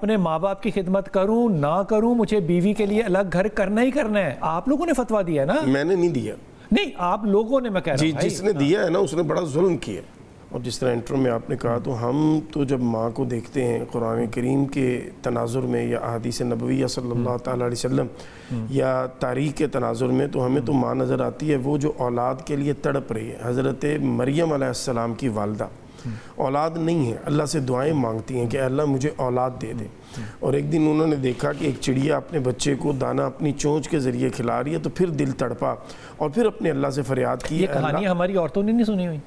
اپنے ماں باپ کی خدمت کروں نہ کروں مجھے بیوی کے لیے الگ گھر کرنا ہی کرنا ہے. آپ لوگوں نے فتویٰ دیا ہے نا. میں نے نہیں دیا. نہیں آپ لوگوں نے, میں کہہ رہا ہوں جس نے دیا ہے نا اس نے بڑا ظلم کیا. اور جس طرح انٹرو میں آپ نے کہا تو ہم تو جب ماں کو دیکھتے ہیں قرآن کریم کے تناظر میں یا احادیث نبویہ صلی اللہ تعالیٰ علیہ وسلم یا تاریخ کے تناظر میں, تو ہمیں تو ماں نظر آتی ہے وہ جو اولاد کے لیے تڑپ رہی ہے. حضرت مریم علیہ السلام کی والدہ اولاد نہیں ہے, اللہ سے دعائیں مانگتی ہیں کہ اللہ مجھے اولاد دے دے. اور ایک دن انہوں نے دیکھا کہ ایک چڑیا اپنے بچے کو دانہ اپنی چونچ کے ذریعے کھلا رہی ہے, تو پھر دل تڑپا اور پھر اپنے اللہ سے فریاد کی. یہ کہانی ہماری عورتوں نے نہیں سنی ہوئی.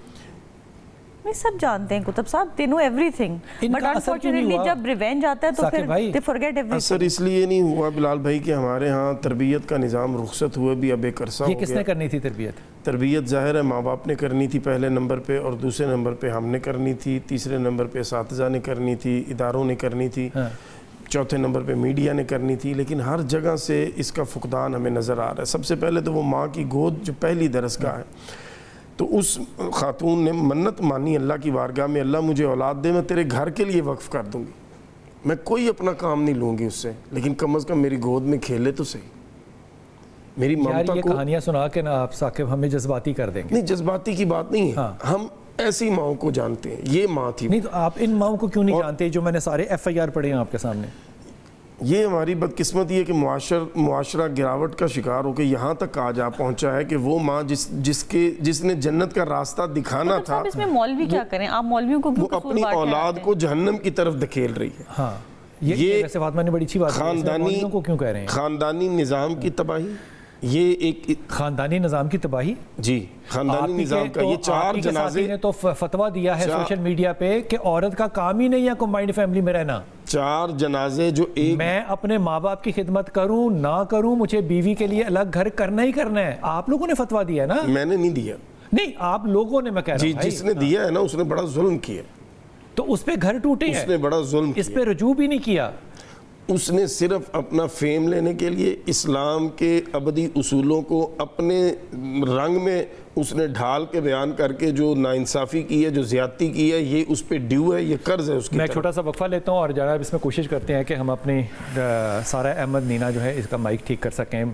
سب جانتے ہیں کتب صاحب, they know everything, but unfortunately جب ریونج آتا ہے تو پھر they forget everything. اثر اس لیے نہیں ہوا بلال بھائی کہ ہمارے ہاں تربیت کا نظام رخصت ہوئے بھی اب ایک عرصہ ہو گیا. یہ کس نے کرنی تھی تربیت؟ تربیت ظاہر ہے ماں باپ نے کرنی تھی پہلے نمبر پہ, اور دوسرے نمبر پہ ہم نے کرنی تھی, تیسرے نمبر پہ اساتذہ نے کرنی تھی, اداروں نے کرنی تھی, چوتھے نمبر پہ میڈیا نے کرنی تھی. لیکن ہر جگہ سے اس کا فقدان ہمیں نظر آ رہا ہے. سب سے پہلے تو وہ ماں کی گود جو پہلی درسگاہ ہے, تو اس خاتون نے منت مانی اللہ کی بارگاہ میں, اللہ مجھے اولاد دے, میں تیرے گھر کے لیے وقف کر دوں گی, میں کوئی اپنا کام نہیں لوں گی اس سے, لیکن کم از کم میری گود میں کھیلے تو صحیح. میری ممتا یہ کو کہانیاں سنا کے نا آپ ثاقب ہمیں جذباتی کر دیں گے. نہیں, جذباتی کی بات نہیں ہے, ہم ایسی ماؤں کو جانتے ہیں. یہ ماں تھی. نہیں تو آپ ان ماؤں کو کیوں نہیں جانتے جو میں نے سارے ایف آئی آر پڑھے ہیں آپ کے سامنے؟ یہ ہماری بدقسمتی ہے کہ معاشرہ گراوٹ کا شکار ہو کے یہاں تک آ جا پہنچا ہے کہ وہ ماں جس نے جنت کا راستہ دکھانا تھا, اس میں مولوی کیا کریں, آپ مولویوں کو وہ اپنی اولاد کو جہنم کی طرف دھکیل رہی ہے. ہاں یہ ویسے فاطمہ نے بڑی اچھی بات ہے, کو کیوں کہہ رہے ہیں خاندانی نظام کی تباہی. یہ ایک خاندانی نظام کی تباہی. جی خاندانی نظام کا یہ 4 جنازے نے تو فتویٰ دیا ہے سوشل میڈیا پہ کہ عورت کا کام ہی نہیں ہے کمبائنڈ فیملی میں رہنا. 4 جنازے جو ایک, میں اپنے ماں باپ کی خدمت کروں نہ کروں مجھے بیوی کے لیے الگ گھر کرنا ہی کرنا ہے. آپ لوگوں نے فتویٰ دیا ہے نا. میں نے نہیں دیا. نہیں آپ لوگوں نے, میں کہہ رہا ہوں جس نے دیا ہے نا اس نے بڑا ظلم کیا. تو اس پہ گھر ٹوٹے ہیں, اس نے بڑا ظلم کیا, اس پہ رجوع بھی نہیں کیا. اس نے صرف اپنا فیم لینے کے لیے اسلام کے ابدی اصولوں کو اپنے رنگ میں اس نے ڈھال کے بیان کر کے جو ناانصافی کی ہے, جو زیادتی کی ہے, یہ اس پہ ڈیو ہے, یہ قرض ہے اس کی. میں ایک چھوٹا سا وقفہ لیتا ہوں اور جناب اس میں کوشش کرتے ہیں کہ ہم اپنی سارہ احمد نینا جو ہے اس کا مائک ٹھیک کر سکیں.